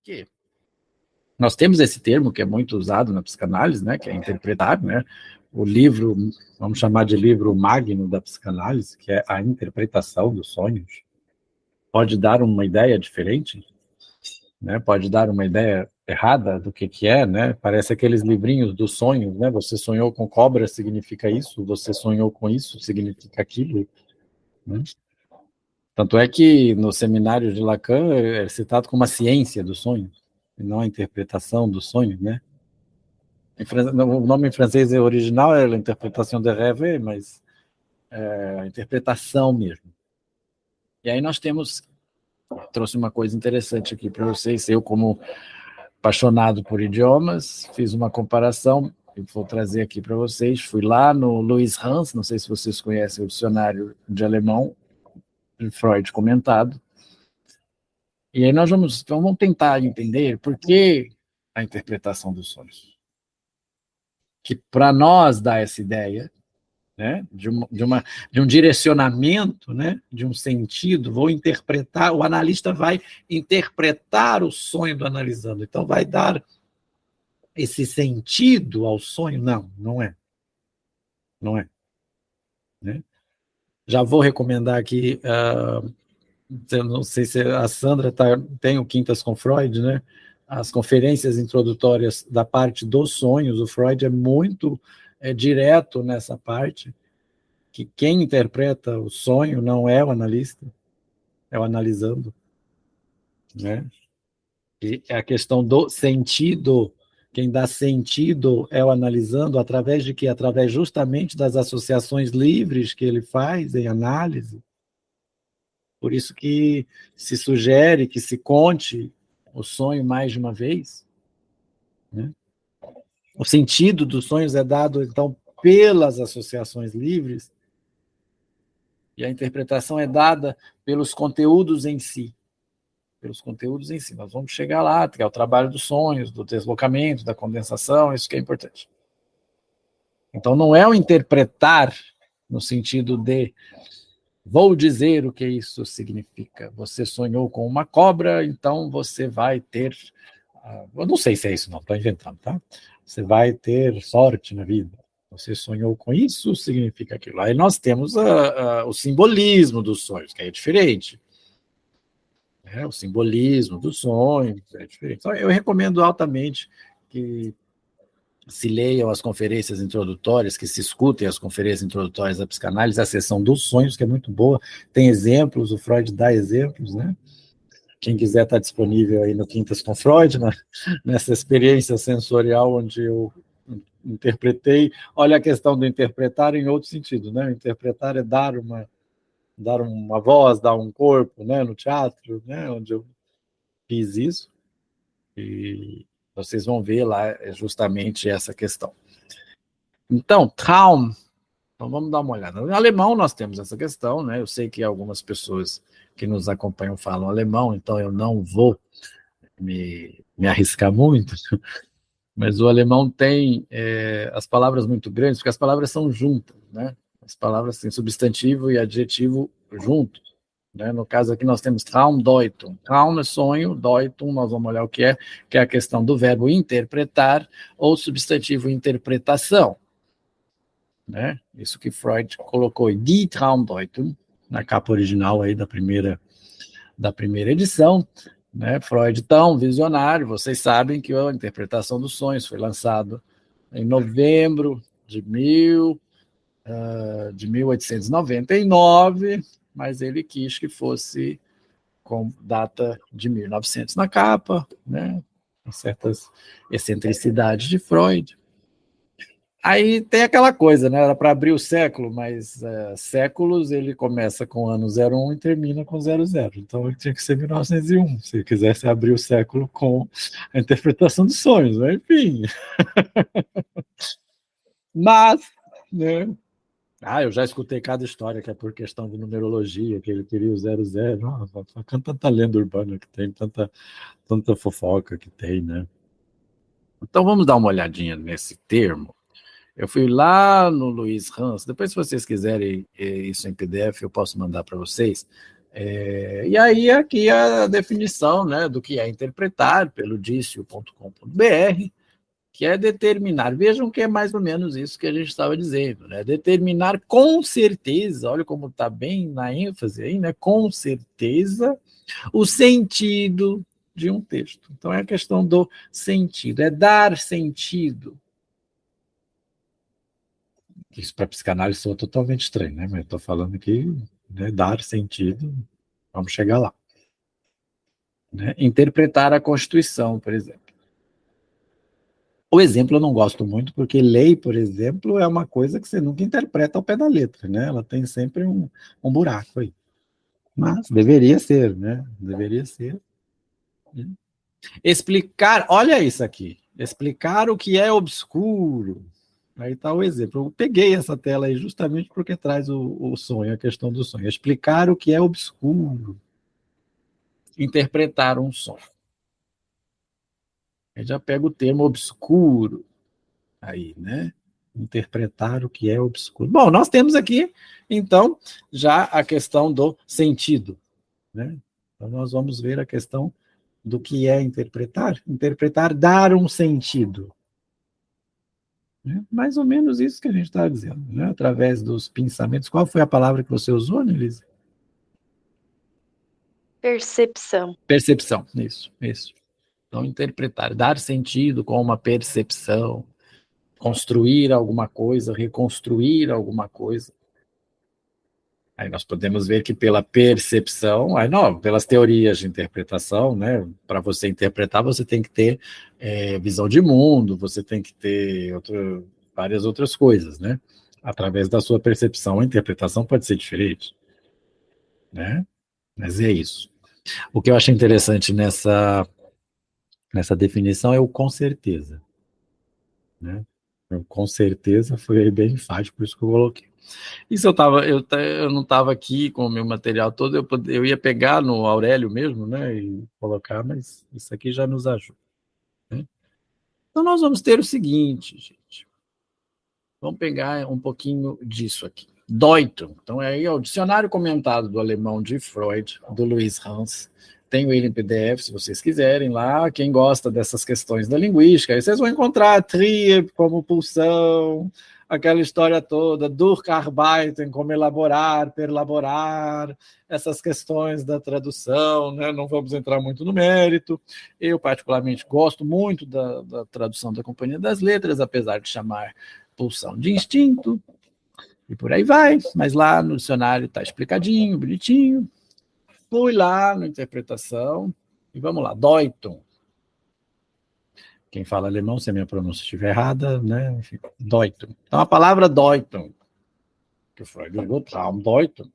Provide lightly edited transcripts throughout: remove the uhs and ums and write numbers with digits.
quê? Nós temos esse termo que é muito usado na psicanálise, né, que é interpretar, né? O livro, vamos chamar de livro magno da psicanálise, que é a interpretação dos sonhos, pode dar uma ideia diferente, né? Pode dar uma ideia errada do que é, né? Parece aqueles livrinhos dos sonhos, né? Você sonhou com cobra, significa isso, você sonhou com isso, significa aquilo, né? Tanto é que no seminário de Lacan é citado como a ciência dos sonhos, e não a interpretação dos sonhos, né? O nome em francês original é a interpretação de rêve, mas é a interpretação mesmo. E aí nós trouxe uma coisa interessante aqui para vocês. Eu, como apaixonado por idiomas, fiz uma comparação e vou trazer aqui para vocês. Fui lá no Louis Hans, não sei se vocês conhecem o dicionário de alemão, de Freud comentado. E aí nós vamos tentar entender por que a interpretação dos sonhos. Que para nós dá essa ideia, né, de um direcionamento, né, de um sentido, o analista vai interpretar o sonho do analisando, então vai dar esse sentido ao sonho? Não é. Não é. Né? Já vou recomendar aqui, não sei se a Sandra tem o Quintas com Freud, né? As conferências introdutórias da parte dos sonhos, o Freud é muito direto nessa parte, que quem interpreta o sonho não é o analista, é o analisando, né? E é a questão do sentido, quem dá sentido é o analisando, através de quê? Através justamente das associações livres que ele faz em análise. Por isso que se sugere que se conte o sonho mais de uma vez, né? O sentido dos sonhos é dado, então, pelas associações livres, e a interpretação é dada pelos conteúdos em si. Pelos conteúdos em si. Nós vamos chegar lá, que é o trabalho dos sonhos, do deslocamento, da condensação, isso que é importante. Então, não é o interpretar no sentido de vou dizer o que isso significa. Você sonhou com uma cobra, então você vai ter... Eu não sei se é isso, não, estou inventando, tá? Você vai ter sorte na vida. Você sonhou com isso, significa aquilo. Aí nós temos o simbolismo dos sonhos, que é diferente. O simbolismo dos sonhos é diferente. Então, eu recomendo altamente que se leiam as conferências introdutórias, que se escutem as conferências introdutórias da psicanálise, a sessão dos sonhos, que é muito boa, tem exemplos, o Freud dá exemplos, né? Quem quiser está disponível aí no Quintas com Freud, nessa experiência sensorial onde eu interpretei. Olha a questão do interpretar em outro sentido, né? Interpretar é dar uma voz, dar um corpo, né? No teatro, né? Onde eu fiz isso, e vocês vão ver lá justamente essa questão. Então, Traum, então vamos dar uma olhada. No alemão nós temos essa questão, né? Eu sei que algumas pessoas que nos acompanham falam alemão, então eu não vou me arriscar muito, mas o alemão tem as palavras muito grandes, porque as palavras são juntas, né? As palavras têm substantivo e adjetivo juntos. Né? No caso aqui nós temos Traumdeutung. Traum é sonho, Deutung, nós vamos olhar o que é a questão do verbo interpretar ou substantivo interpretação. Né? Isso que Freud colocou em Die Traumdeutung, na capa original aí da primeira edição. Né? Freud, tão visionário, vocês sabem que a interpretação dos sonhos foi lançado em novembro de 1899, mas ele quis que fosse com data de 1900 na capa, né? Certas excentricidades de Freud. Aí tem aquela coisa, né? Era para abrir o século, mas séculos ele começa com o ano 01 e termina com 00. Então ele tinha que ser 1901, se quisesse abrir o século com a interpretação dos sonhos, né? Enfim. Mas, né? Eu já escutei cada história que é por questão de numerologia, que ele queria o 00. Tanta lenda urbana que tem, tanta fofoca que tem, né? Então vamos dar uma olhadinha nesse termo. Eu fui lá no Louis Hans, depois se vocês quiserem isso em PDF, eu posso mandar para vocês. E aí aqui a definição, né, do que é interpretar pelo dicio.com.br, que é determinar, vejam que é mais ou menos isso que a gente estava dizendo, né? Determinar com certeza, olha como está bem na ênfase aí, né? Com certeza, o sentido de um texto. Então é a questão do sentido, é dar sentido. Isso para psicanálise soa totalmente estranho, né? Mas eu estou falando aqui, né, dar sentido, vamos chegar lá. Né? Interpretar a Constituição, por exemplo. O exemplo eu não gosto muito, porque lei, por exemplo, é uma coisa que você nunca interpreta ao pé da letra, né? Ela tem sempre um buraco aí. Mas deveria ser, né? Deveria ser. Explicar, olha isso aqui. Explicar o que é obscuro. Aí está o exemplo. Eu peguei essa tela aí justamente porque traz o sonho, a questão do sonho. Explicar o que é obscuro. Interpretar um sonho. Aí já pega o termo obscuro aí, né? Interpretar o que é obscuro. Bom, nós temos aqui, então, já a questão do sentido, né? Então, nós vamos ver a questão do que é interpretar. Interpretar, dar um sentido. Né? Mais ou menos isso que a gente está dizendo, né? Através dos pensamentos. Qual foi a palavra que você usou, Nelise? Percepção. Percepção, isso. Então, interpretar, dar sentido com uma percepção, construir alguma coisa, reconstruir alguma coisa. Aí nós podemos ver que pela percepção, aí não, pelas teorias de interpretação, né? Para você interpretar, você tem que ter visão de mundo, você tem que ter várias outras coisas, né? Através da sua percepção, a interpretação pode ser diferente, né? Mas é isso. O que eu achei interessante nessa definição é o com certeza, né? Com certeza foi bem enfático, por isso que eu coloquei. Isso eu não estava aqui com o meu material todo, eu ia pegar no Aurélio mesmo, né, e colocar, mas isso aqui já nos ajuda. Né? Então nós vamos ter o seguinte, gente. Vamos pegar um pouquinho disso aqui. Deutung. Então aí é o dicionário comentado do alemão de Freud, do Luiz Hans. Tenho ele em PDF, se vocês quiserem lá. Quem gosta dessas questões da linguística, aí vocês vão encontrar Trieb como pulsão, aquela história toda, Durcharbeiten, como elaborar, perlaborar, essas questões da tradução, né? Não vamos entrar muito no mérito. Eu, particularmente, gosto muito da tradução da Companhia das Letras, apesar de chamar pulsão de instinto, e por aí vai, mas lá no dicionário está explicadinho, bonitinho. Fui lá na interpretação, e vamos lá, Deutung. Quem fala alemão, se a minha pronúncia estiver errada, né? Deutung. Então, a palavra Deutung, que o Freud usou, Traumdeutung,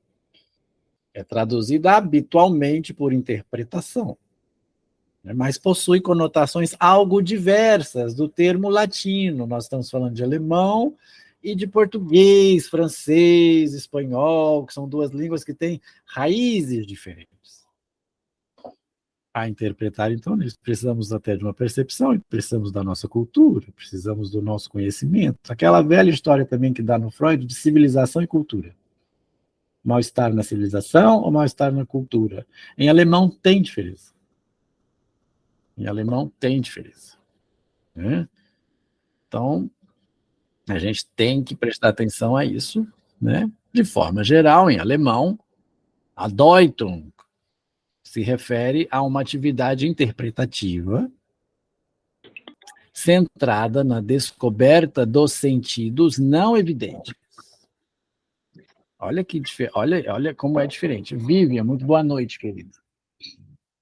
é traduzida habitualmente por interpretação, né? Mas possui conotações algo diversas do termo latino. Nós estamos falando de alemão e de português, francês, espanhol, que são duas línguas que têm raízes diferentes. A interpretar, então, nós precisamos até de uma percepção, precisamos da nossa cultura, precisamos do nosso conhecimento. Aquela velha história também que dá no Freud de civilização e cultura. Mal-estar na civilização ou mal-estar na cultura? Em alemão tem diferença. Em alemão tem diferença. Né? Então, a gente tem que prestar atenção a isso, né? De forma geral, em alemão, a Deutung se refere a uma atividade interpretativa centrada na descoberta dos sentidos não evidentes. Olha como é diferente. Vivian, muito boa noite, querida.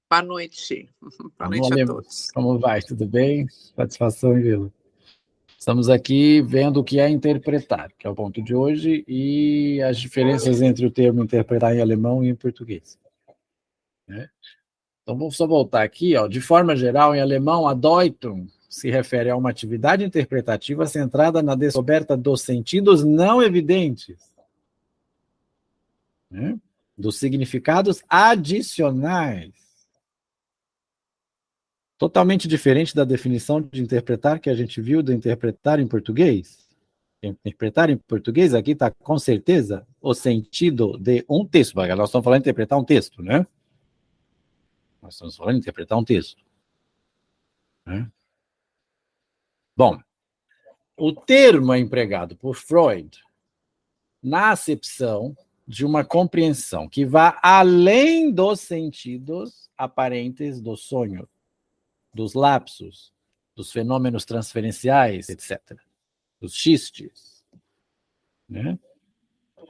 Boa noite. Boa noite a todos. Como vai? Tudo bem? Satisfação em vê-lo. Estamos aqui vendo o que é interpretar, que é o ponto de hoje, e as diferenças entre o termo interpretar em alemão e em português. Né? Então, vou só voltar aqui. Ó. De forma geral, em alemão, a Deutung se refere a uma atividade interpretativa centrada na descoberta dos sentidos não evidentes, né? Dos significados adicionais. Totalmente diferente da definição de interpretar que a gente viu, de interpretar em português. Interpretar em português aqui está com certeza o sentido de um texto. Nós estamos falando de interpretar um texto, né? Nós estamos falando de interpretar um texto. Né? Bom, o termo é empregado por Freud na acepção de uma compreensão que vá além dos sentidos aparentes do sonho, dos lapsos, dos fenômenos transferenciais, etc., dos xistes, né?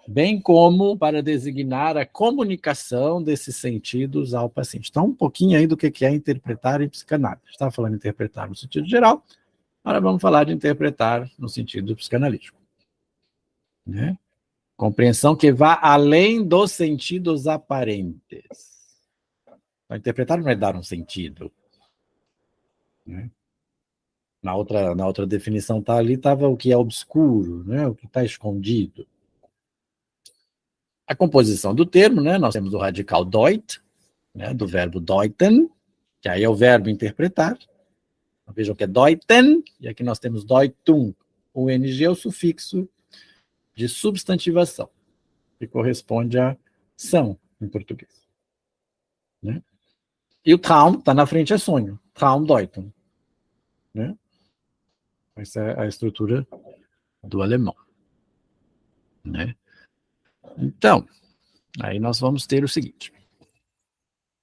Bem como para designar a comunicação desses sentidos ao paciente. Então, um pouquinho aí do que é interpretar em psicanálise. Estava falando de interpretar no sentido geral, agora vamos falar de interpretar no sentido psicanalítico. Né? Compreensão que vá além dos sentidos aparentes. Então, interpretar não é dar um sentido. Né? Na outra definição tá ali, estava o que é obscuro, né? O que está escondido. A composição do termo, né? Nós temos o radical deut, né? Do verbo deuten, que aí é o verbo interpretar. Então, vejam que é deuten, e aqui nós temos deutung. O NG é o sufixo de substantivação, que corresponde a são, em português. Né? E o Traum está na frente, é sonho. Traumdeutung. Né? Essa é a estrutura do alemão. Né? Então, aí nós vamos ter o seguinte.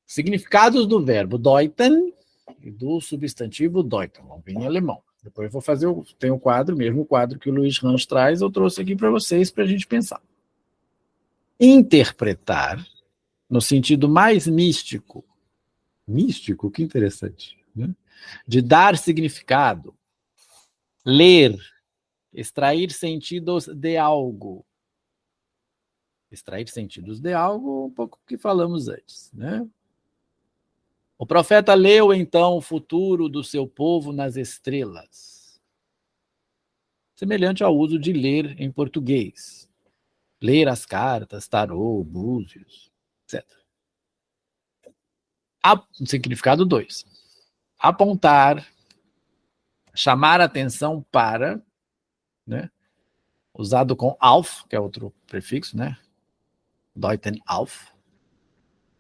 Significados do verbo deuten e do substantivo deuten. Vamos ver em alemão. Depois eu vou fazer, tem um quadro, mesmo o quadro que o Luiz Ramos traz, eu trouxe aqui para vocês, para a gente pensar. Interpretar, no sentido mais místico, que interessante, né? De dar significado, ler, extrair sentidos de algo. Extrair sentidos de algo, um pouco que falamos antes, né? O profeta leu, então, o futuro do seu povo nas estrelas. Semelhante ao uso de ler em português. Ler as cartas, tarô, búzios, etc. Significado 2. Apontar, chamar atenção para, né? Usado com auf, que é outro prefixo, né? Deuten auf.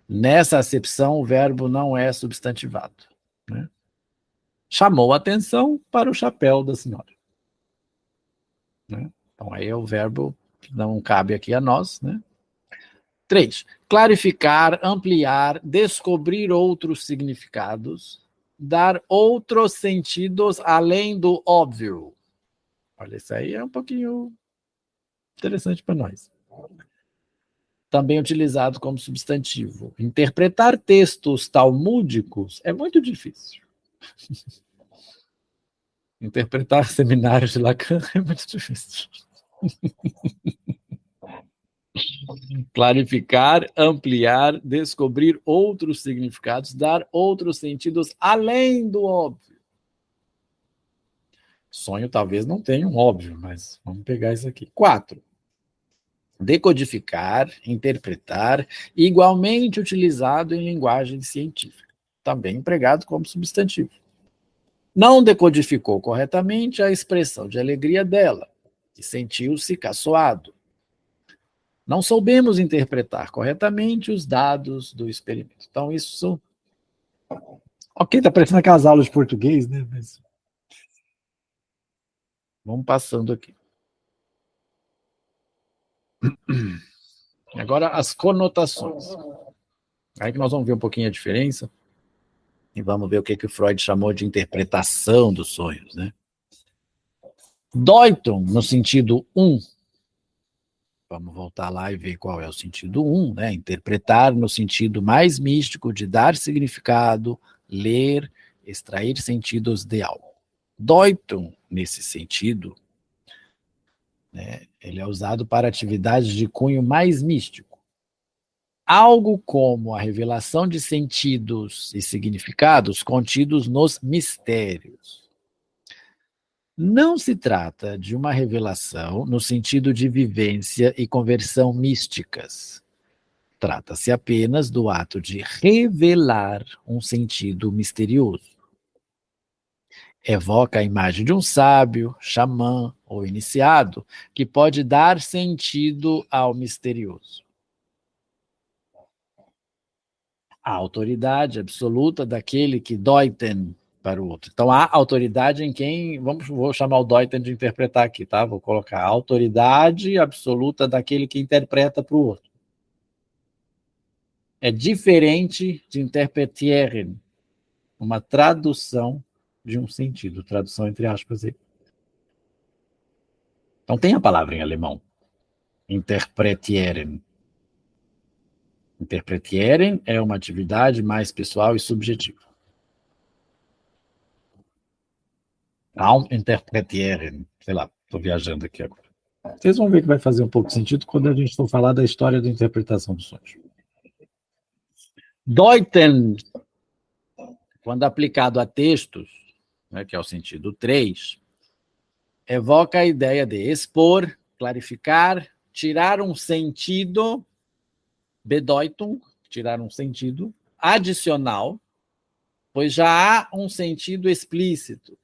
Nessa acepção, o verbo não é substantivado. Né? Chamou atenção para o chapéu da senhora. Né? Então, aí é o verbo que não cabe aqui a nós. Né? 3. Clarificar, ampliar, descobrir outros significados, dar outros sentidos além do óbvio. Olha, isso aí é um pouquinho interessante para nós. Também utilizado como substantivo. Interpretar textos talmúdicos é muito difícil. Interpretar seminários de Lacan é muito difícil. Clarificar, ampliar, descobrir outros significados, dar outros sentidos além do óbvio. Sonho talvez não tenha um óbvio, mas vamos pegar isso aqui. 4. Decodificar, interpretar, igualmente utilizado em linguagem científica, também empregado como substantivo. Não decodificou corretamente a expressão de alegria dela, que sentiu-se caçoado. Não soubemos interpretar corretamente os dados do experimento. Então, isso... Ok, tá parecendo aquelas aulas de português, né? Mas... vamos passando aqui. Agora, as conotações. Aí que nós vamos ver um pouquinho a diferença e vamos ver o que o Freud chamou de interpretação dos sonhos, né? Deutung, no sentido 1. Vamos voltar lá e ver qual é o sentido 1, né? Interpretar no sentido mais místico de dar significado, ler, extrair sentidos de algo. Deutung, nesse sentido, né, ele é usado para atividades de cunho mais místico. Algo como a revelação de sentidos e significados contidos nos mistérios. Não se trata de uma revelação no sentido de vivência e conversão místicas. Trata-se apenas do ato de revelar um sentido misterioso. evoca a imagem de um sábio, xamã ou iniciado, que pode dar sentido ao misterioso. A autoridade absoluta daquele que Deuten para o outro. Então, há autoridade em quem, vou chamar o Deuten de interpretar aqui, tá? Vou colocar a autoridade absoluta daquele que interpreta para o outro. É diferente de interpretieren, uma tradução de um sentido, tradução entre aspas aí. Então tem a palavra em alemão, interpretieren. Interpretieren é uma atividade mais pessoal e subjetiva. Raum interpretieren, sei lá, estou viajando aqui agora. Vocês vão ver que vai fazer um pouco de sentido quando a gente for falar da história da interpretação dos sonhos. Deuten, quando aplicado a textos, né, que é o sentido 3, evoca a ideia de expor, clarificar, tirar um sentido, Bedeutung, tirar um sentido adicional, pois já há um sentido explícito.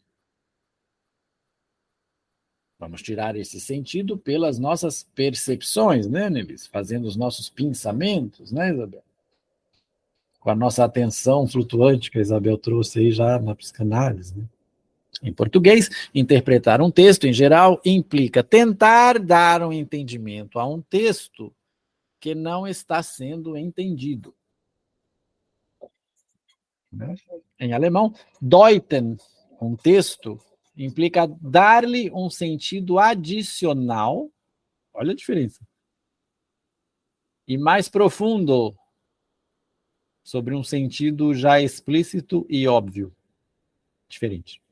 Vamos tirar esse sentido pelas nossas percepções, né, Nelis? Fazendo os nossos pensamentos, né, Isabel? Com a nossa atenção flutuante que a Isabel trouxe aí já na psicanálise, né? Em português, interpretar um texto, em geral, implica tentar dar um entendimento a um texto que não está sendo entendido. Em alemão, deuten, um texto, implica dar-lhe um sentido adicional, olha a diferença, e mais profundo, sobre um sentido já explícito e óbvio. Diferente.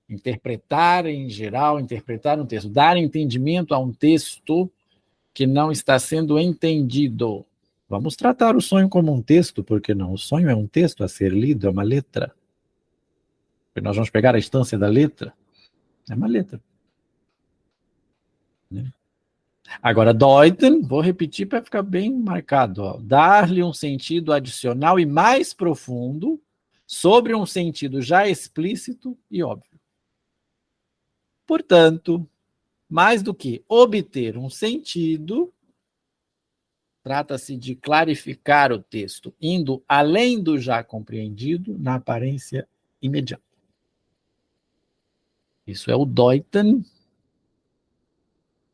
Interpretar, em geral, interpretar um texto, dar entendimento a um texto que não está sendo entendido. Vamos tratar o sonho como um texto, porque não? O sonho é um texto a ser lido, é uma letra. E nós vamos pegar a instância da letra, é uma letra. Agora, deuten, vou repetir para ficar bem marcado, dar-lhe um sentido adicional e mais profundo sobre um sentido já explícito e óbvio. Portanto, mais do que obter um sentido, trata-se de clarificar o texto, indo além do já compreendido na aparência imediata. Isso é o deuten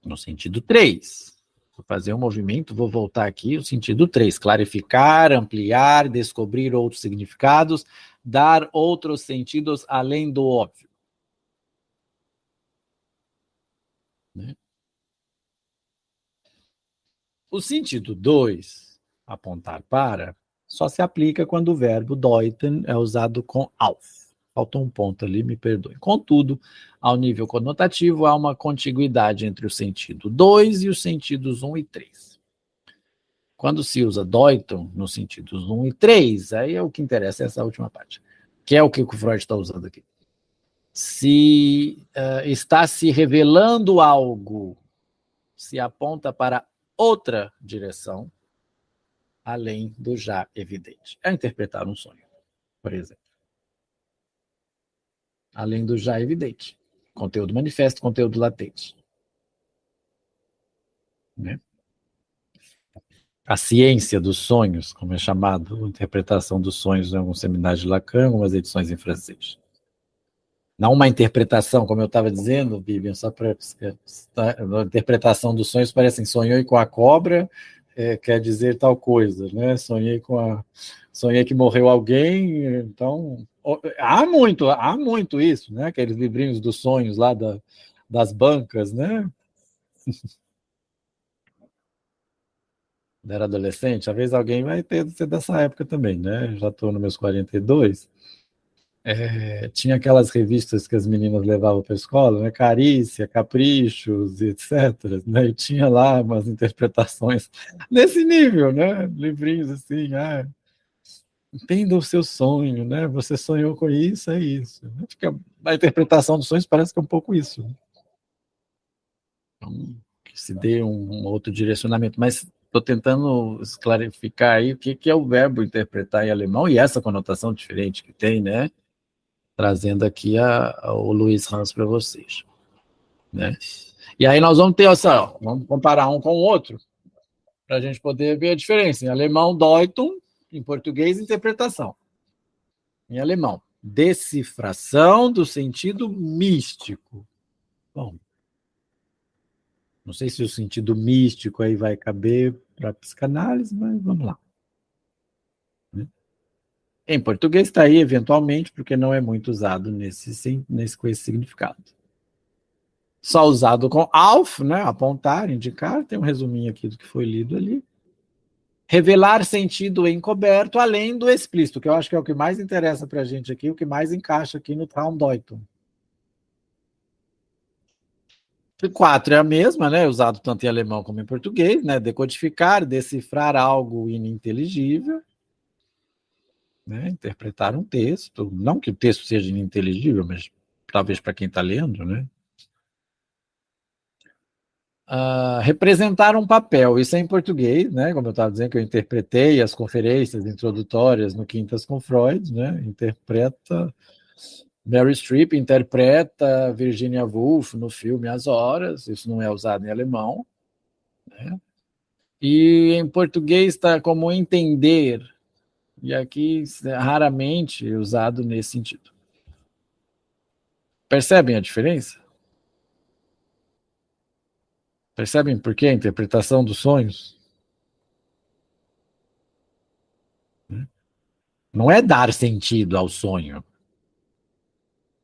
no sentido 3. Vou fazer um movimento, vou voltar aqui, o sentido 3. Clarificar, ampliar, descobrir outros significados, dar outros sentidos além do óbvio. Né? O sentido 2, apontar para, só se aplica quando o verbo deuten é usado com auf. Faltou um ponto ali, me perdoe. Contudo, ao nível conotativo, há uma contiguidade entre o sentido 2 e os sentidos 1 e 3. Quando se usa deuten nos sentidos 1 e 3, aí é o que interessa, essa última parte, que é o que o Freud está usando aqui. Se está se revelando algo, se aponta para outra direção, além do já evidente. É interpretar um sonho, por exemplo. Além do já evidente. Conteúdo manifesto, conteúdo latente. Né? A ciência dos sonhos, como é chamado, a interpretação dos sonhos em alguns seminários de Lacan, algumas edições em francês. Não uma interpretação, como eu estava dizendo, Vivian, só para a interpretação dos sonhos, parece assim, sonhei com a cobra, quer dizer tal coisa, né? Sonhei que morreu alguém, então há muito isso, né? Aqueles livrinhos dos sonhos lá das bancas, né? Era adolescente, às vezes alguém vai ter ser dessa época também, né? Já estou nos meus 42. Tinha aquelas revistas que as meninas levavam para a escola, né? Carícia, Caprichos, etc. Né? E tinha lá umas interpretações nesse nível, né? Livrinhos assim, entenda o seu sonho, né? Você sonhou com isso, é isso. A interpretação dos sonhos parece que é um pouco isso. Então, que se dê um outro direcionamento, mas estou tentando clarificar aí o que é o verbo interpretar em alemão e essa conotação diferente que tem, né? trazendo aqui o Luiz Hans para vocês, né? E aí nós vamos ter, vamos comparar um com o outro, para a gente poder ver a diferença. Em alemão, Deutung, em português, interpretação. Em alemão, decifração do sentido místico. Bom, não sei se o sentido místico aí vai caber para a psicanálise, mas vamos lá. Em português está aí, eventualmente, porque não é muito usado com esse significado. Só usado com auf, né, apontar, indicar, tem um resuminho aqui do que foi lido ali. Revelar sentido encoberto, além do explícito, que eu acho que é o que mais interessa para a gente aqui, o que mais encaixa aqui no Traumdeutung. 4 é a mesma, né, usado tanto em alemão como em português, né, decodificar, decifrar algo ininteligível, né, interpretar um texto, não que o texto seja ininteligível, mas talvez para quem está lendo, né, representar um papel, isso é em português, né, como eu estava dizendo que eu interpretei as conferências introdutórias no Quintas com Freud, né, interpreta Mary Streep, interpreta Virginia Woolf no filme As Horas, isso não é usado em alemão, né, e em português está como entender, e aqui é raramente usado nesse sentido. Percebem a diferença? Percebem por que a interpretação dos sonhos? Não é dar sentido ao sonho.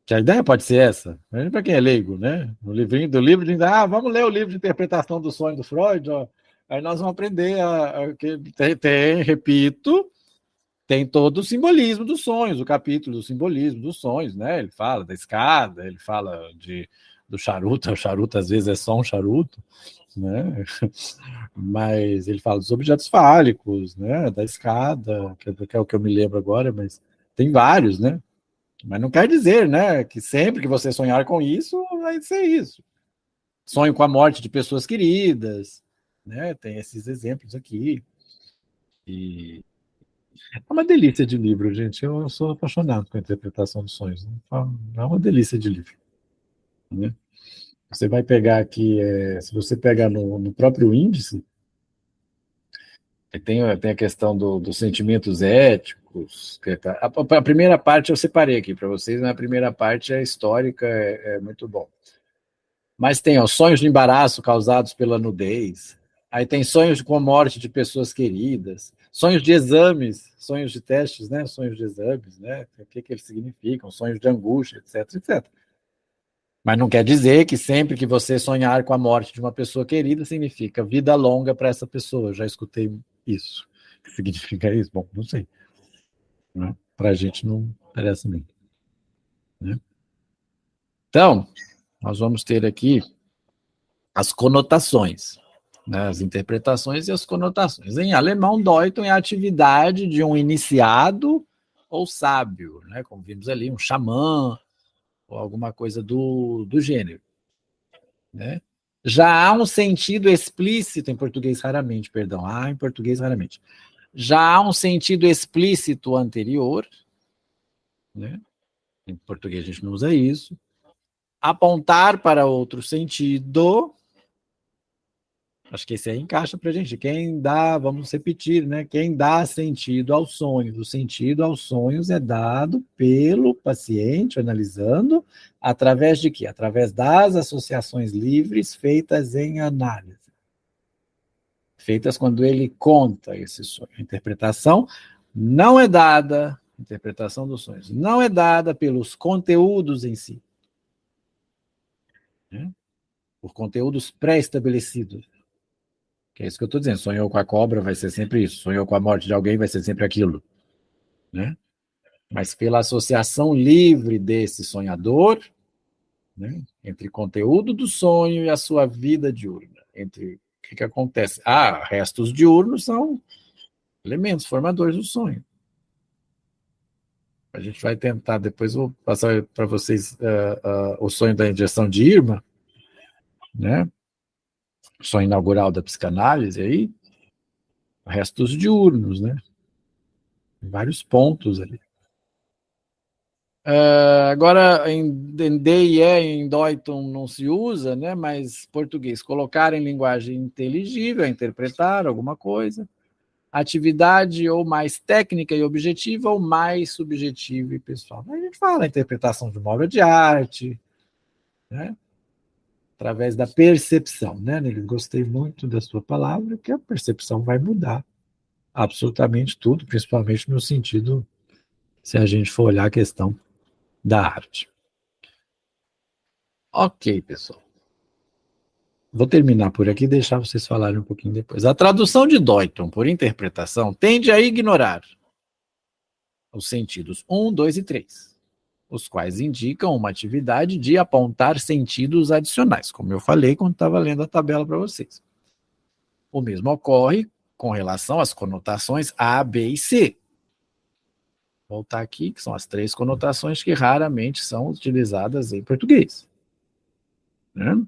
Que a ideia pode ser essa, para quem é leigo, né? No livrinho do livro, diz, vamos ler o livro de interpretação do sonho do Freud, ó. Aí nós vamos aprender que repito, tem todo o simbolismo dos sonhos, o capítulo do simbolismo dos sonhos, né? Ele fala da escada, ele fala do charuto, o charuto às vezes é só um charuto, né? Mas ele fala dos objetos fálicos, né? Da escada, que é o que eu me lembro agora, mas tem vários, né? Mas não quer dizer, né, que sempre que você sonhar com isso, vai ser isso. Sonho com a morte de pessoas queridas, né? Tem esses exemplos aqui. E é uma delícia de livro, gente. Eu sou apaixonado com a interpretação dos sonhos. Né? É uma delícia de livro. Né? Você vai pegar aqui, se você pegar no próprio índice, tem a questão dos sentimentos éticos. A primeira parte eu separei aqui para vocês, mas a primeira parte é histórica, é muito bom. Mas tem os sonhos de embaraço causados pela nudez. Aí tem sonhos com a morte de pessoas queridas, sonhos de exames, sonhos de testes, né? Sonhos de exames, né? O que eles significam, sonhos de angústia, etc, etc. Mas não quer dizer que sempre que você sonhar com a morte de uma pessoa querida, significa vida longa para essa pessoa. Eu já escutei isso. O que significa isso? Bom, não sei. Né? Para a gente não interessa muito. Né? Então, nós vamos ter aqui as conotações, né? As interpretações e as conotações. Em alemão, Deutung é a atividade de um iniciado ou sábio, né? Como vimos ali, um xamã, ou alguma coisa do gênero. Né? Já há um sentido explícito, em português raramente, perdão, em português raramente. Já há um sentido explícito anterior, né? Em português a gente não usa isso. Apontar para outro sentido, acho que esse aí encaixa para a gente. Quem dá, vamos repetir, né? Quem dá sentido aos sonhos? O sentido aos sonhos é dado pelo paciente, analisando, através de quê? Através das associações livres feitas em análise. Feitas quando ele conta esse sonho. A interpretação não é dada, interpretação dos sonhos, não é dada pelos conteúdos em si, né? Por conteúdos pré-estabelecidos. Que é isso que eu estou dizendo. Sonhou com a cobra, vai ser sempre isso. Sonhou com a morte de alguém, vai ser sempre aquilo. Né? Mas pela associação livre desse sonhador, né, entre conteúdo do sonho e a sua vida diurna. Entre o que acontece? Restos diurnos são elementos formadores do sonho. A gente vai tentar, depois vou passar para vocês o sonho da injeção de Irma, né? O sonho inaugural da psicanálise aí, restos diurnos, né? Vários pontos ali. Agora, em D e E, em Deuton não se usa, né? Mas português, colocar em linguagem inteligível, interpretar alguma coisa. Atividade ou mais técnica e objetiva ou mais subjetiva e pessoal. A gente fala a interpretação de uma obra de arte, né? Através da percepção, né? Eu gostei muito da sua palavra, que a percepção vai mudar absolutamente tudo, principalmente no sentido, se a gente for olhar a questão da arte. Ok, pessoal. Vou terminar por aqui e deixar vocês falarem um pouquinho depois. A tradução de Deuton por interpretação tende a ignorar os sentidos 1, 2 e 3, os quais indicam uma atividade de apontar sentidos adicionais, como eu falei quando estava lendo a tabela para vocês. O mesmo ocorre com relação às conotações A, B e C. Vou voltar aqui, que são as 3 conotações que raramente são utilizadas em português. Né?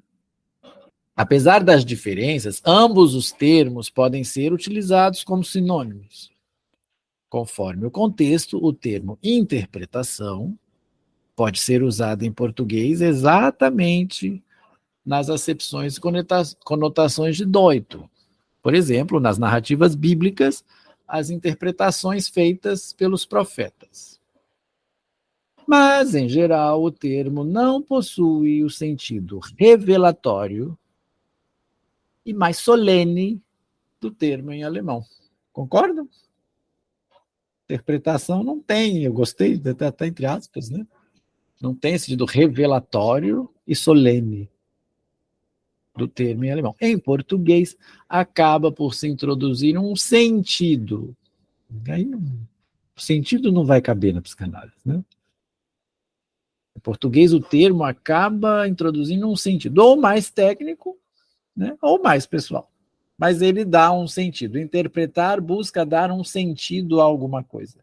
Apesar das diferenças, ambos os termos podem ser utilizados como sinônimos. Conforme o contexto, o termo interpretação pode ser usado em português exatamente nas acepções e conotações de Deuton. Por exemplo, nas narrativas bíblicas, as interpretações feitas pelos profetas. Mas, em geral, o termo não possui o sentido revelatório e mais solene do termo em alemão. Concordam? Interpretação não tem, eu gostei, até entre aspas, né? Não tem sentido revelatório e solene do termo em alemão. Em português, acaba por se introduzir um sentido. Aí, o sentido não vai caber na psicanálise, né? Em português, o termo acaba introduzindo um sentido, ou mais técnico, né, ou mais pessoal. Mas ele dá um sentido. Interpretar busca dar um sentido a alguma coisa.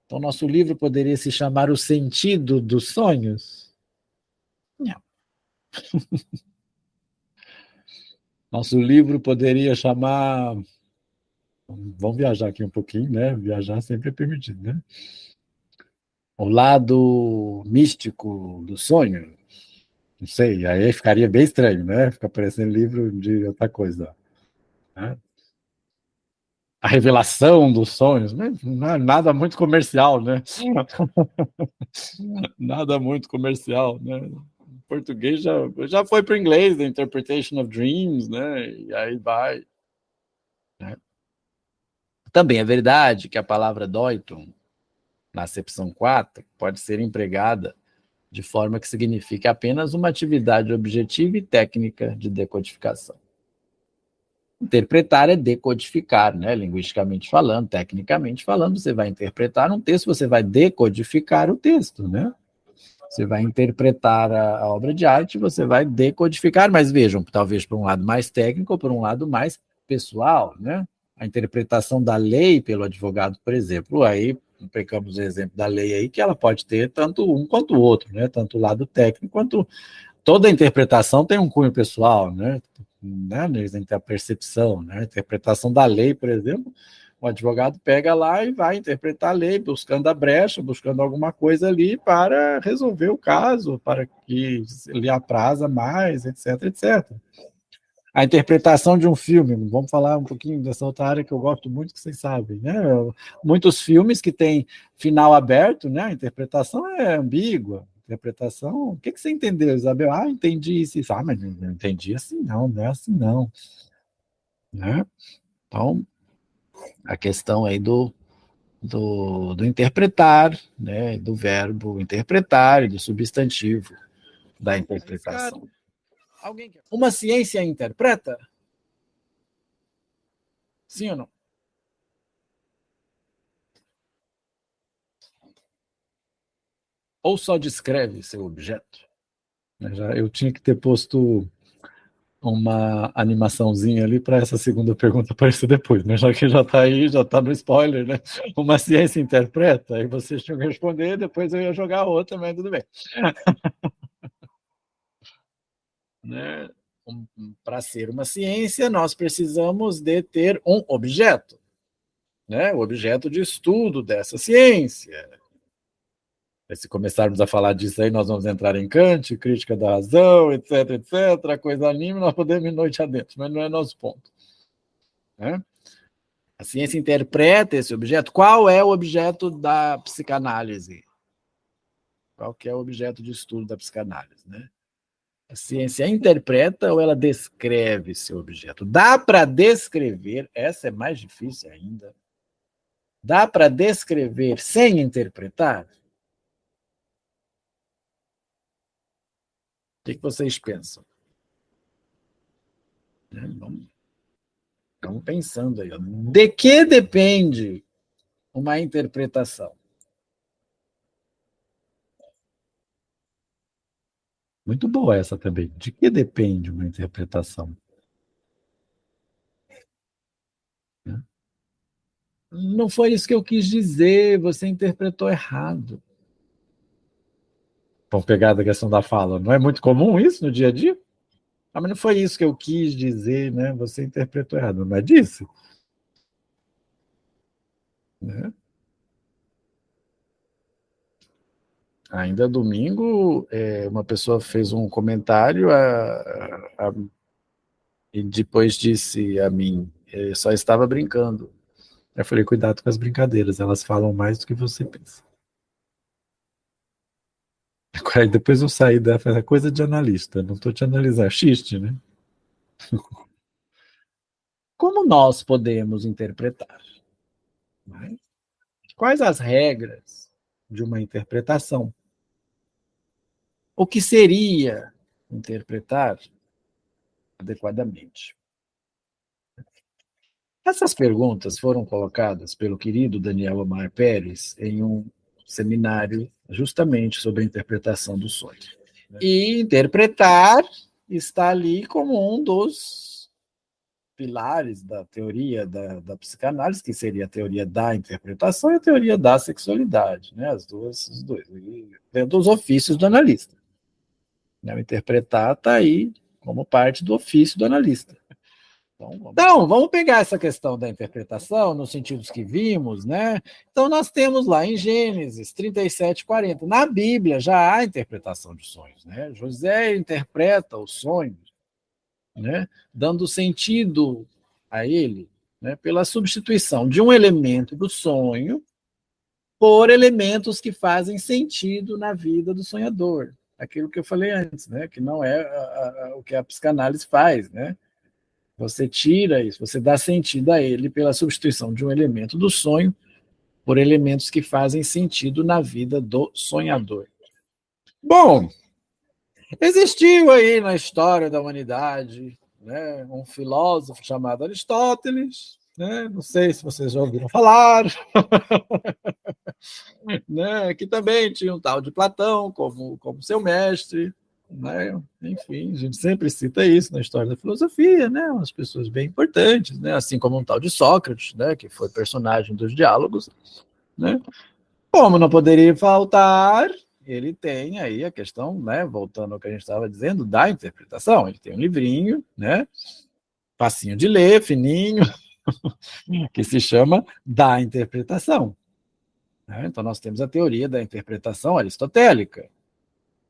Então, nosso livro poderia se chamar O Sentido dos Sonhos? Não. Nosso livro poderia chamar... Vamos viajar aqui um pouquinho, né? Viajar sempre é permitido, né? O lado místico do sonho. Não sei, aí ficaria bem estranho, né? Fica parecendo livro de outra coisa. Né? A revelação dos sonhos, não é nada muito comercial, né? Nada muito comercial, né? Em português já foi para o inglês, The Interpretation of Dreams, né? E aí vai. Né? Também é verdade que a palavra Deuton, na acepção 4, pode ser empregada de forma que signifique apenas uma atividade objetiva e técnica de decodificação. Interpretar é decodificar, né? Linguisticamente falando, tecnicamente falando, você vai interpretar um texto, você vai decodificar o texto, né? Você vai interpretar a obra de arte, você vai decodificar, mas vejam, talvez por um lado mais técnico ou por um lado mais pessoal, né? A interpretação da lei pelo advogado, por exemplo, aí pegamos o exemplo da lei aí, que ela pode ter tanto um quanto o outro, né? Tanto o lado técnico quanto toda interpretação tem um cunho pessoal, né? Tem a percepção, né? A interpretação da lei, por exemplo, o advogado pega lá e vai interpretar a lei, buscando a brecha, buscando alguma coisa ali para resolver o caso, para que lhe apraza mais, etc, etc. A interpretação de um filme, vamos falar um pouquinho dessa outra área que eu gosto muito, que vocês sabem, né? Muitos filmes que têm final aberto, né? A interpretação é ambígua. Interpretação, o que você entendeu, Isabel? Ah, entendi isso. Ah, mas não entendi assim, não é assim, não. Né? Então, a questão aí do interpretar, né? Do verbo interpretar e do substantivo da interpretação. Uma ciência interpreta? Sim ou não? Ou só descreve seu objeto? Eu tinha que ter posto uma animaçãozinha ali para essa segunda pergunta aparecer depois, né? Já que já está aí, já está no spoiler, né? Uma ciência interpreta, aí vocês tinham que responder, depois eu ia jogar outra, mas tudo bem. Né? Para ser uma ciência, nós precisamos de ter um objeto, né? O objeto de estudo dessa ciência. Se começarmos a falar disso aí, nós vamos entrar em Kant, crítica da razão, etc, etc, a coisa anima, nós podemos ir noite adentro, mas não é nosso ponto. Né? A ciência interpreta esse objeto. Qual é o objeto da psicanálise? Qual que é o objeto de estudo da psicanálise? Né? A ciência interpreta ou ela descreve seu objeto? Dá para descrever, essa é mais difícil ainda, dá para descrever sem interpretar? O que vocês pensam? Vamos pensando aí. De que depende uma interpretação? Muito boa essa também. De que depende uma interpretação? Não foi isso que eu quis dizer, você interpretou errado. Vamos pegar a questão da fala. Não é muito comum isso no dia a dia? Ah, mas não foi isso que eu quis dizer, né? Você interpretou errado, não é disso? Né? Ainda domingo, uma pessoa fez um comentário e depois disse a mim, só estava brincando. Eu falei, cuidado com as brincadeiras, elas falam mais do que você pensa. Aí depois eu saí da coisa de analista, não estou te analisando, xiste, né? Como nós podemos interpretar? Né? Quais as regras de uma interpretação? O que seria interpretar adequadamente? Essas perguntas foram colocadas pelo querido Daniel Omar Pérez em um seminário justamente sobre a interpretação do sonho. E interpretar está ali como um dos pilares da teoria da psicanálise, que seria a teoria da interpretação e a teoria da sexualidade, né? Os dois, dentro dos ofícios do analista. O interpretar está aí como parte do ofício do analista. Então, vamos pegar essa questão da interpretação nos sentidos que vimos, né? Então, nós temos lá em Gênesis 37:40, na Bíblia já há interpretação de sonhos, né? José interpreta os sonhos, né? Dando sentido a ele, né? Pela substituição de um elemento do sonho por elementos que fazem sentido na vida do sonhador. Aquilo que eu falei antes, né? Que não é o que a psicanálise faz, né? Você tira isso, você dá sentido a ele pela substituição de um elemento do sonho por elementos que fazem sentido na vida do sonhador. Bom, existiu aí na história da humanidade, né, um filósofo chamado Aristóteles, né, não sei se vocês já ouviram falar, né, que também tinha um tal de Platão como seu mestre, né? Enfim, a gente sempre cita isso na história da filosofia, né? Umas pessoas bem importantes, né? Assim como um tal de Sócrates, né? Que foi personagem dos diálogos, né? Como não poderia faltar, ele tem aí a questão, né? Voltando ao que a gente estava dizendo, da interpretação. Ele tem um livrinho, né? Facinho de ler, fininho, que se chama Da Interpretação. Né? Então nós temos a teoria da interpretação aristotélica,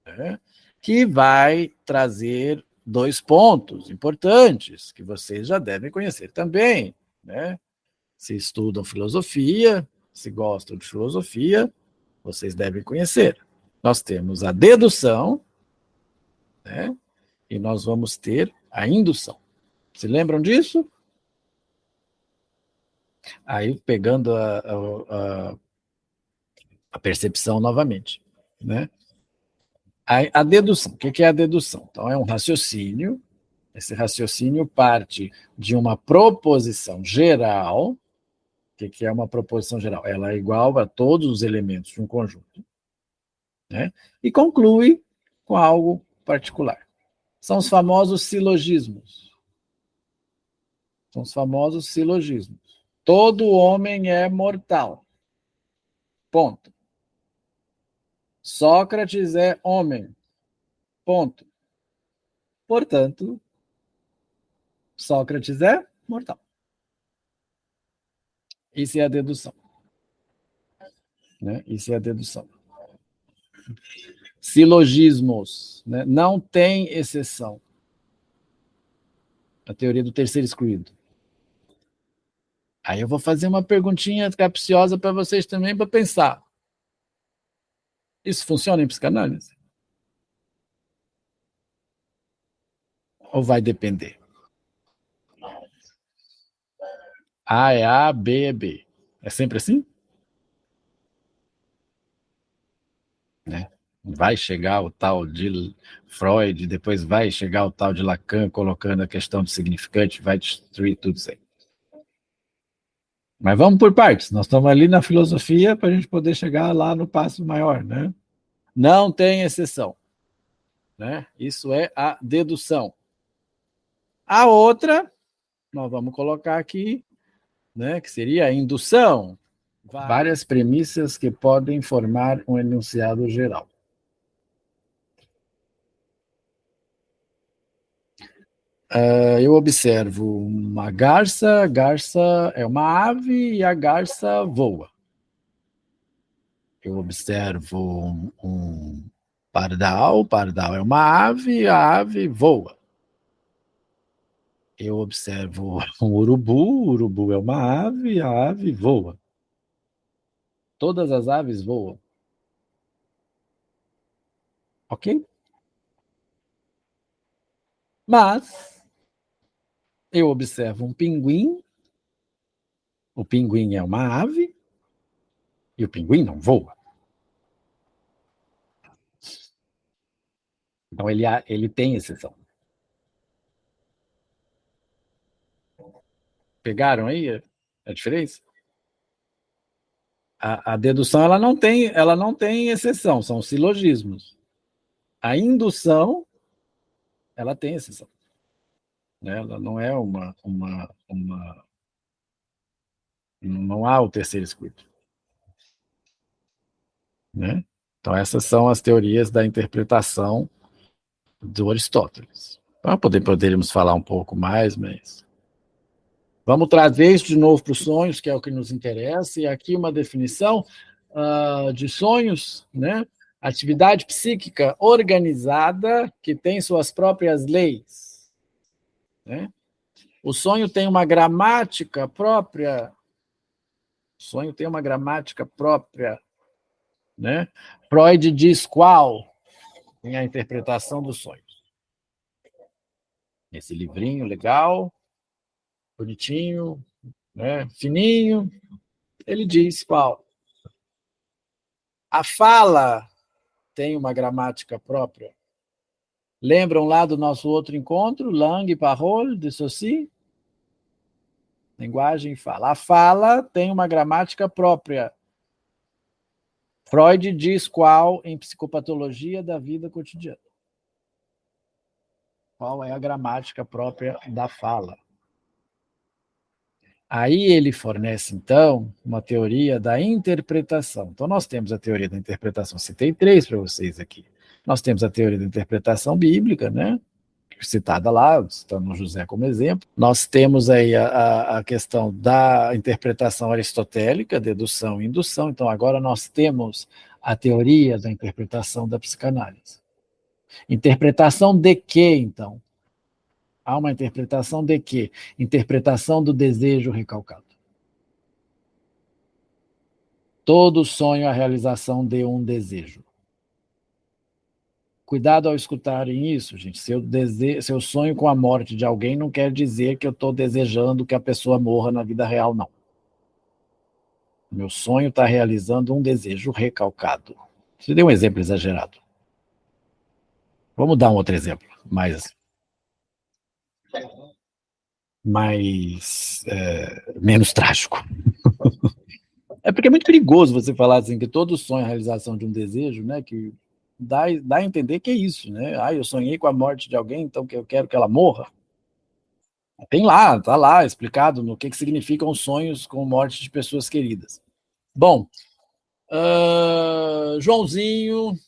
né? Que vai trazer dois pontos importantes que vocês já devem conhecer também, né? Se estudam filosofia, se gostam de filosofia, vocês devem conhecer. Nós temos a dedução, né? E nós vamos ter a indução. Se lembram disso? Aí pegando a percepção novamente, né? A dedução, o que é a dedução? Então, é um raciocínio. Esse raciocínio parte de uma proposição geral. O que é uma proposição geral? Ela é igual a todos os elementos de um conjunto, né? E conclui com algo particular. São os famosos silogismos. São os famosos silogismos. Todo homem é mortal. Ponto. Sócrates é homem. Ponto. Portanto, Sócrates é mortal. Isso é a dedução. Né? Isso é a dedução. Silogismos, né? Não tem exceção. A teoria do terceiro excluído. Aí eu vou fazer uma perguntinha capciosa para vocês também, para pensar. Isso funciona em psicanálise? Ou vai depender? A é A, B é B. É sempre assim? Né? Vai chegar o tal de Freud, depois vai chegar o tal de Lacan colocando a questão do significante, vai destruir tudo isso aí. Mas vamos por partes. Nós estamos ali na filosofia para a gente poder chegar lá no passo maior, né? Não tem exceção, né? Isso é a dedução. A outra, nós vamos colocar aqui, né? Que seria a indução. Várias premissas que podem formar um enunciado geral. Eu observo uma garça, garça é uma ave e a garça voa. Eu observo um pardal, pardal é uma ave, a ave voa. Eu observo um urubu, urubu é uma ave, a ave voa. Todas as aves voam. Ok? Mas eu observo um pinguim, o pinguim é uma ave e o pinguim não voa. Então ele tem exceção. Pegaram aí a diferença? A dedução ela não tem exceção, são silogismos. A indução ela tem exceção. Né? Ela não é não há o terceiro excluído. Né? Então, essas são as teorias da interpretação do Aristóteles. Poderíamos falar um pouco mais, mas vamos trazer isso de novo para os sonhos, que é o que nos interessa, e aqui uma definição de sonhos, né? Atividade psíquica organizada que tem suas próprias leis. Né? O sonho tem uma gramática própria. O sonho tem uma gramática própria. Né? Freud diz qual em A Interpretação dos Sonhos. Esse livrinho legal, bonitinho, né? Fininho, ele diz qual. A fala tem uma gramática própria. Lembram lá do nosso outro encontro, langue, parole, de Saussure? Linguagem e fala. A fala tem uma gramática própria. Freud diz qual em Psicopatologia da Vida Cotidiana. Qual é a gramática própria da fala? Aí ele fornece, então, uma teoria da interpretação. Então, nós temos a teoria da interpretação, citei 3 para vocês aqui. Nós temos a teoria da interpretação bíblica, né? Citada lá, citando José como exemplo. Nós temos aí a questão da interpretação aristotélica, dedução e indução. Então, agora nós temos a teoria da interpretação da psicanálise. Interpretação de quê, então? Há uma interpretação de quê? Interpretação do desejo recalcado. Todo sonho é a realização de um desejo. Cuidado ao escutarem isso, gente. Se eu sonho com a morte de alguém, não quer dizer que eu estou desejando que a pessoa morra na vida real, não. Meu sonho está realizando um desejo recalcado. Você deu um exemplo exagerado. Vamos dar um outro exemplo, menos trágico. É porque é muito perigoso você falar assim que todo sonho é a realização de um desejo, né? Que dá a entender que é isso, né? Eu sonhei com a morte de alguém, então que eu quero que ela morra. Tem lá, tá lá explicado no que significam os sonhos com morte de pessoas queridas. Bom, Joãozinho,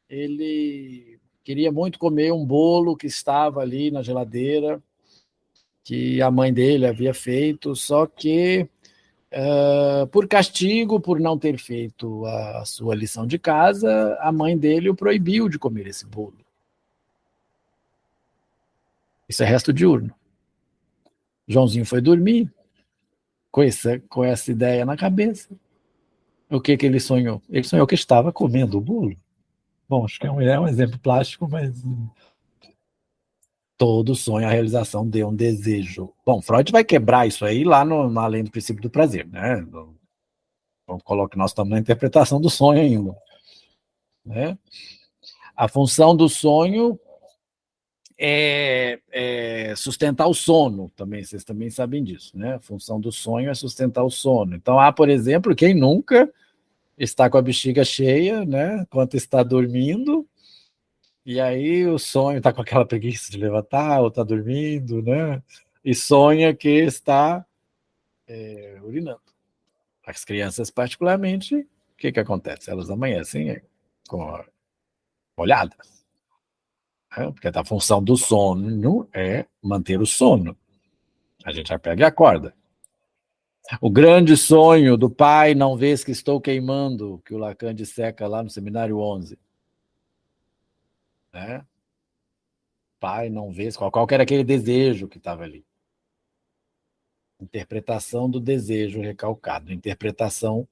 ele queria muito comer um bolo que estava ali na geladeira, que a mãe dele havia feito, só que Por castigo, por não ter feito a sua lição de casa, a mãe dele o proibiu de comer esse bolo. Isso é resto diurno. Joãozinho foi dormir com essa ideia na cabeça. O que ele sonhou? Ele sonhou que estava comendo o bolo. Bom, acho que é um exemplo plástico, mas todo sonho, a realização de um desejo. Bom, Freud vai quebrar isso aí lá no além do princípio do prazer, né? Vamos colocar, nós estamos na interpretação do sonho ainda, né? A função do sonho é sustentar o sono, também, vocês também sabem disso, né? A função do sonho é sustentar o sono. Então, há, por exemplo, quem nunca está com a bexiga cheia, né? Enquanto está dormindo, e aí o sonho está com aquela preguiça de levantar, ou está dormindo, né? E sonha que está urinando. As crianças, particularmente, o que acontece? Elas amanhecem molhadas, né? Porque a função do sono é manter o sono. A gente já pega e acorda. O grande sonho do pai, não vês que estou queimando, que o Lacan disseca lá no Seminário 11. Né? Pai, não vês, qual que era aquele desejo que estava ali? Interpretação do desejo recalcado, interpretação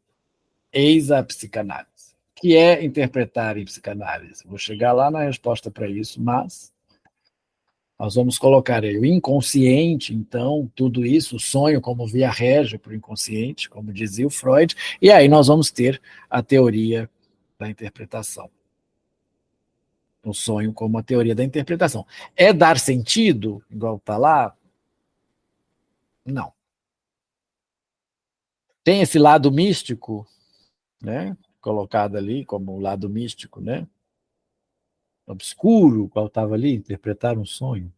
eis a psicanálise. O que é interpretar em psicanálise? Vou chegar lá na resposta para isso, mas nós vamos colocar aí o inconsciente, então, tudo isso, o sonho como via régia para o inconsciente, como dizia o Freud, e aí nós vamos ter a teoria da interpretação. O sonho como a teoria da interpretação. É dar sentido, igual está lá? Não. Tem esse lado místico, né? Colocado ali como lado místico, né? Obscuro, qual estava ali, interpretar um sonho.